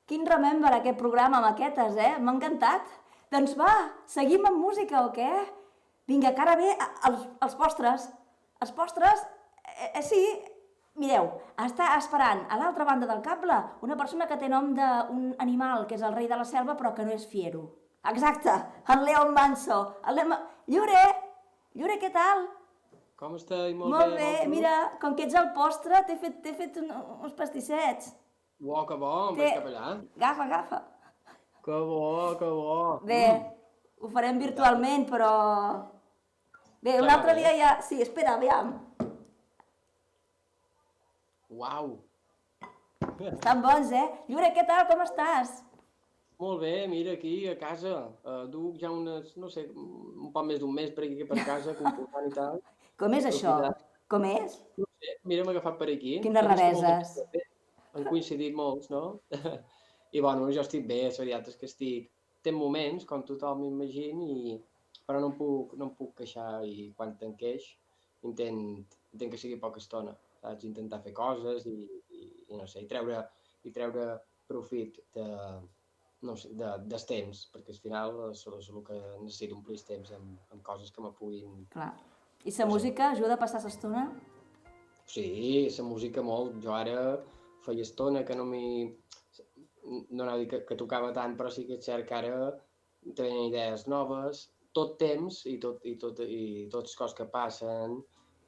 Quin remember aquest programa, maquetes, M'ha encantat. Doncs va, seguim amb música o què? Vinga, que ara ve els postres. Els postres, sí, mireu, està esperant a l'altra banda del cable una persona que té nom d'un animal, que és el rei de la selva, però que no és fiero. Exacte, en Leon Manso. Llure, què tal? Com estàs? Molt bé, mira, com que ets el postre, t'he fet uns pastissets. Uau, que bo, em vaig cap allà. Agafa. Que bo. Bé, ho farem virtualment, però... Bé, un altre dia ja... Sí, espera, aviam. Uau. Estan bons, Llure, què tal, com estàs? Molt bé, mira, aquí a casa. Duc ja unes, no sé, un poc més d'un mes per aquí per casa, comportant i tal. Com és això? Com és? No sé, mira, m'ha agafat per aquí. Quines rareses. Han coincidit molts, no? I bueno, jo estic bé, la veritat és que estic... Té moments, com tothom m'imagina, però no em puc queixar i quan te'n queix intent que sigui poca estona, saps? Intentar fer coses i no sé, i treure profit del temps, perquè al final és el que necessito, omplir el temps amb coses que me puguin... Clar. I la música ajuda a passar l'estona? Sí, la música molt. Jo ara feia estona que no anava a dir que tocava tant, però sí que és cert que ara tenen idees noves, tot temps i totes les coses que passen,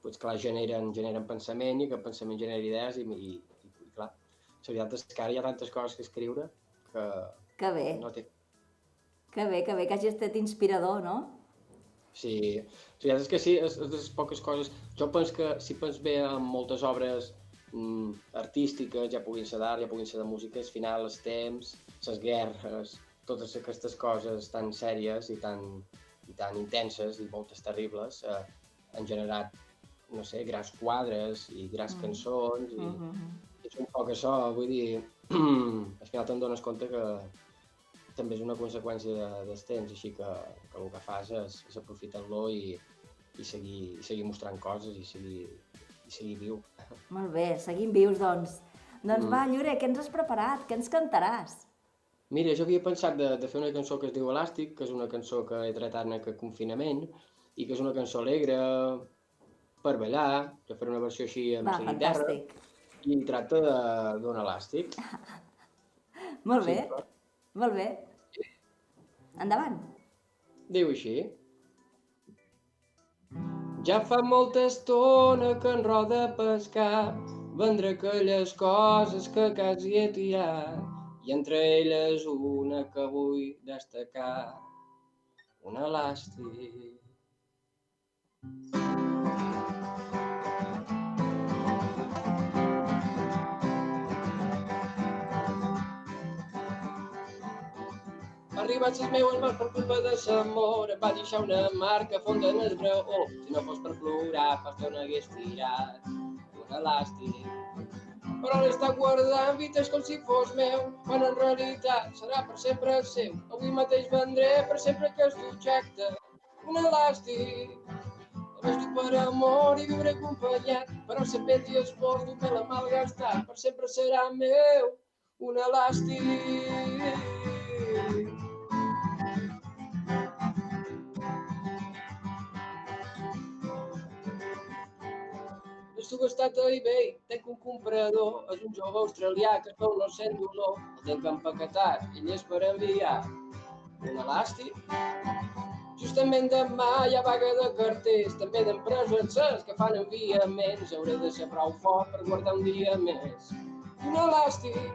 doncs clar, generen pensament i aquest pensament genera idees i clar, la veritat és que ara hi ha tantes coses que escriure que bé. No té... Que bé, que hagi estat inspirador, no? Sí, la veritat és que sí, és de les poques coses. Jo penso que si penso bé en moltes obres artístiques, ja puguin ser d'art, ja puguin ser de música, al final els temps, les guerres, totes aquestes coses tan sèries i tan intenses i moltes terribles han generat, no sé, grans quadres i grans cançons i és un poc això, vull dir, al final te'n dones compte que també és una conseqüència dels temps, així que el que fas és aprofitar-lo i seguir mostrant coses i seguir viu. Molt bé, seguim vius, doncs. Doncs va, Llure, què ens has preparat? Què ens cantaràs? Mira, jo havia pensat de fer una cançó que es diu Elàstic, que és una cançó que he tratat en aquest confinament i que és una cançó alegre per ballar, que faré una versió així amb la guitarra. Fantàstic. I tracta d'un elàstic. Molt bé, molt bé. Endavant. Diu així. Ja fa molta estona que en roda pescar, vendre aquelles coses que quasi he tirat, i entre elles una que vull destacar, un elàstic. Arribats les meues mans per culpa de l'amor, em va deixar una marca fonda en el braó. Si no fos per plorar, pas que no hagués tirat un elàstic. Però l'està guardant vites com si fos meu, quan en realitat serà per sempre el seu. Avui mateix vendré per sempre que és l'objecte un elàstic. El veig dur per amor i viure acompanyat, però el pet i els pols d'un me l'ha malgastat. Per sempre serà meu un elàstic. Subestat a eBay, tenc un comprador, és un jove australià que es veu no sent dolor, el tenc empaquetat, ell és per enviar un elàstic. Justament demà hi ha vaga de carters, també d'empreses que fan enviaments, hauré de ser prou fort per guardar un dia més un elàstic.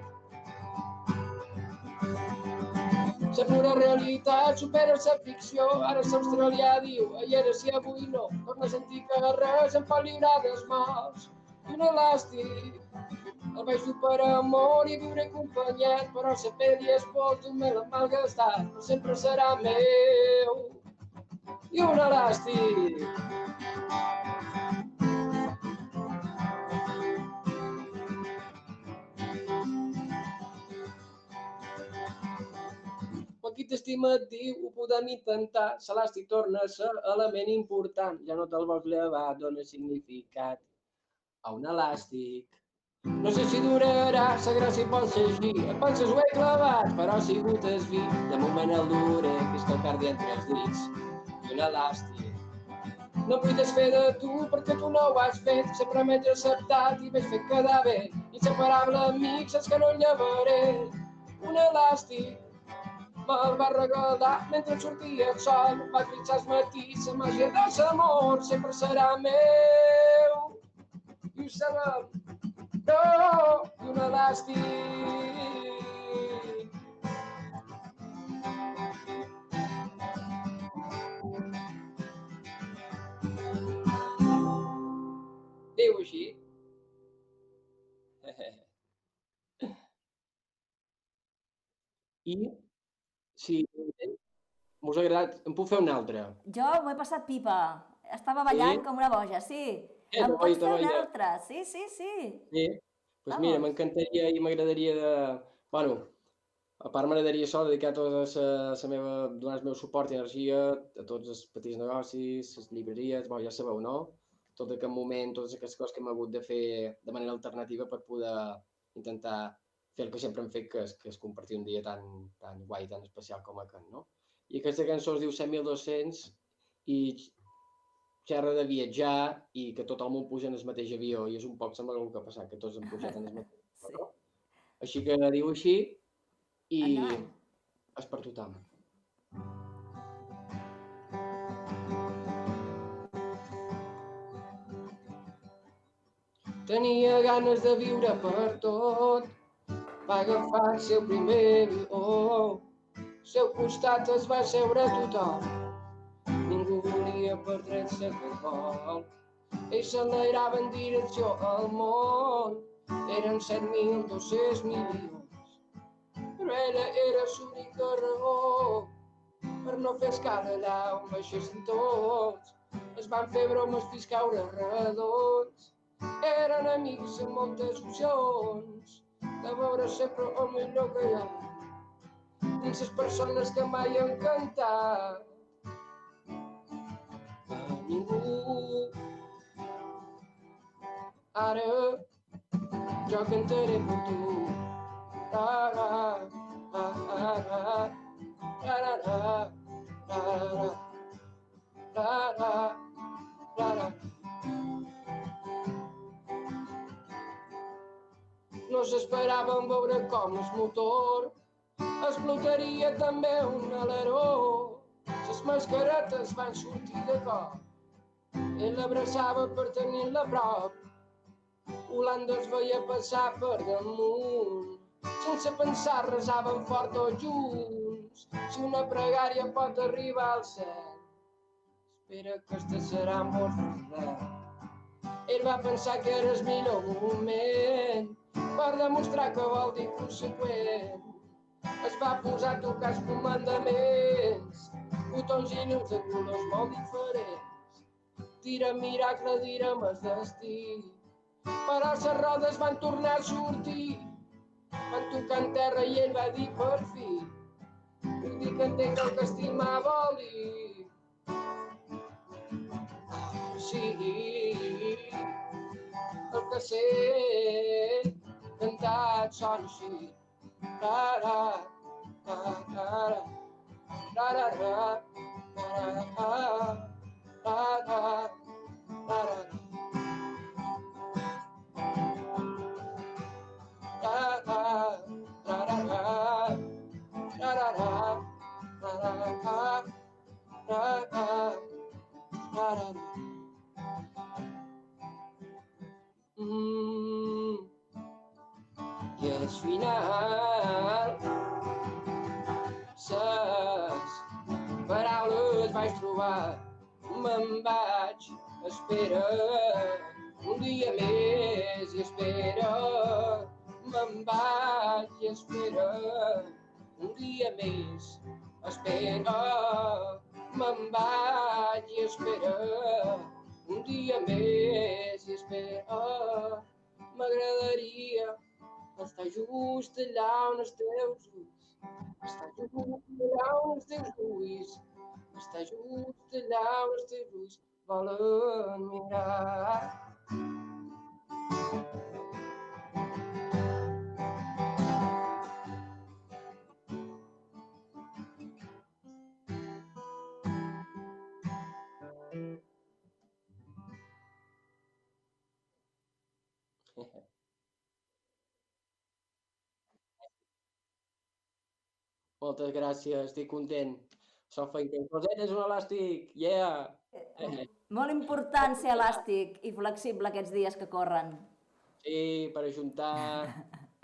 La pura realitat supera la ficció, ara l'australià diu, ahir era si avui no, torna a sentir que res em pot lliurar dels mals. Un elàstic, el vaig dur per amor i viure acompanyat, però la pell i els pols d'un me l'ha malgastat, però sempre serà meu. I un elàstic. Qui t'estima et diu, ho podem intentar, l'elàstic torna a ser element important, ja no te'l vols llevar, dona significat a un elàstic. No sé si durarà, la gràcia pot ser així. A penses ho he clavat, però ha sigut el vi. De moment el dure, que és tocar-li entre els dits. I un elàstic. No vull desfer de tu perquè tu no ho has fet. Sempre m'he acceptat i m'he fet quedar bé. Inseparable amic, saps que no el llevaré. Un elàstic me'l va regalar mentre sortia el sol. Va trinxar el matí, la màgia de l'amor sempre serà meu. I ho sabem. No, i un elàstic. Diu així. I si us ha agradat, en puc fer una altra. Jo m'ho he passat pipa. Estava Sí? ballant com una boja, sí. Te En vaig, pots te fer vaig. una altra? Sí, sí, sí. Sí? Doncs mira, Vamos. m'encantaria i m'agradaria de... Bueno, a part m'agradaria això, dedicar tota la meva... donar el meu suport i energia a tots els petits negocis, les llibreries, bueno, ja sabeu, no? Tot aquest moment, totes aquestes coses que hem hagut de fer de manera alternativa per poder intentar fer el que sempre hem fet, que és compartir un dia tan guai, tan especial com aquest, no? I aquesta cançó es diu 100.200 i xerra de viatjar i que tot el món puja en el mateix avió i és un poc sembla el que ha passat, que tots hem pujat en el mateix avió, Sí. no? Així que diu així i Endavant. és per tothom. Tenia ganes de viure per tot, va agafar el seu primer avió, al seu costat es va seure tothom, ningú volia perdre's aquest vol. Ells s'enlairava en direcció al món, eren 7.200 milions, però ella era l'única raó per no fer escala allà on baixessin tots. Es van fer bromes fins caure redons, eren amics amb moltes opcions, de veure sempre el millor que hi ha, dins les persones que mai han cantat a ningú. Ara jo cantaré per tu. La, la, la, la, la, la, la, la, la, la, la, la, la. No s'esperaven veure com el motor explotaria també un aleró. Les mascaretes van sortir de cop. Ell l'abraçava per tenir-la a prop. Holanda els veia passar per damunt. Sense pensar resaven fort tots junts. Si una pregària pot arribar al cel, espera que aquesta serà molt fidel. Ell va pensar que era el millor moment per demostrar que vol dir conseqüent. Es va posar a tocar els comandaments, botons i llums de colors molt diferents. Tira miracle, direm el destí, però les rodes van tornar a sortir. Van tocar en terra i ell va dir per fi, vull dir que entenc el que estimar vol dir. Sí, el que sé cantat sona així. La, la, la, la, la. La la la, la la la, la la, la la I al final ses paraules vaig trobar, me'n vaig, espera, un dia més i espera, me'n vaig i espera, un dia més, espera, me'n vaig i espera, un dia més i espera, m'agradaria estar just allà on els teus ulls, estar just allà on els teus ulls, estar just allà on els teus ulls volen mirar. Moltes gràcies, estic content. Sofa i cosetes un elàstic, yeah! Molt important ser elàstic i flexible aquests dies que corren. Sí, per ajuntar,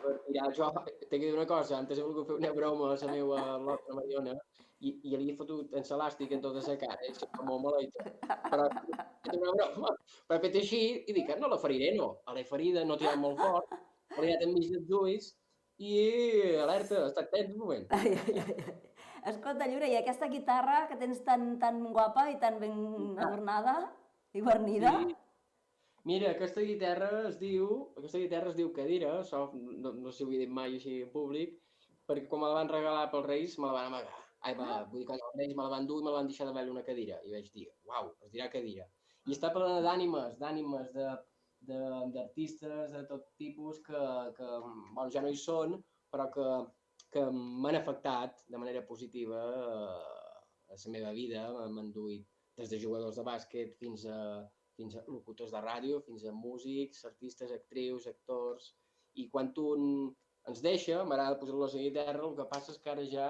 per tirar. Jo t'he de dir una cosa, antes he volgut fer una broma a la meva l'altra Mariona i li he fotut en l'elàstic en tota la cara, és molt maleita. Però he fet una broma, però he fet així i dic, no la feriré, no. A la ferida no tirant molt fort, però he anat enmig dels ulls i alerta, ha estat tens un moment. Ai, ai, ai. Escolta, Llure, i aquesta guitarra que tens tan guapa i tan ben adornada i guarnida? Sí. Mira, aquesta guitarra es diu cadira, no sé si ho he dit mai així en públic, perquè quan me la van regalar pels Reis me la van amagar. Vull dir que els Reis me la van dur i me la van deixar de veure una cadira. I vaig dir, uau, es dirà cadira. I està plena d'ànimes, d'artistes de tot tipus que bueno, ja no hi són, però que m'han afectat de manera positiva a la meva vida. M'han duit des de jugadors de bàsquet fins a locutors de ràdio, fins a músics, artistes, actrius, actors. I quan tu ens deixa, m'agrada posar-los a la guitarra, el que passa és que ara ja...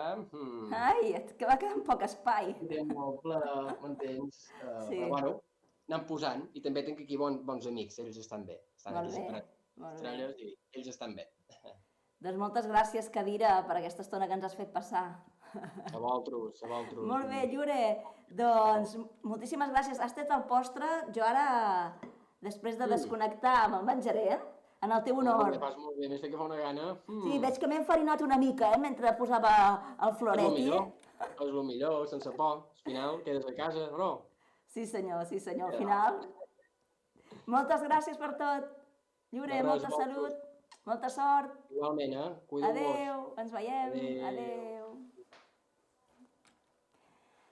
Ai, que va quedar poc espai. Té molt ple, m'entens? Sí. Però bueno, anant posant. I també tinc aquí bons amics, ells estan bé. Estan Molt aquí bé, separats molt bé. estrelles i ells estan bé. Doncs moltes gràcies, Cadira, per aquesta estona que ens has fet passar. A vosaltres, a vosaltres. Molt bé, Llure. Doncs moltíssimes gràcies. Has tret el postre. Jo ara, després de desconnectar, me'l menjaré, en el teu honor. Molt bé, m'he fet que fa una gana. Sí, veig que m'he enfarinat una mica, mentre posava el floret. És el millor, sense por. Al final quedes a casa, o no? Sí, senyor, al final. Moltes gràcies per tot. Llure, molta salut, molta sort. Igualment, cuida-vos. Adéu, ens veiem. Adéu. Adéu.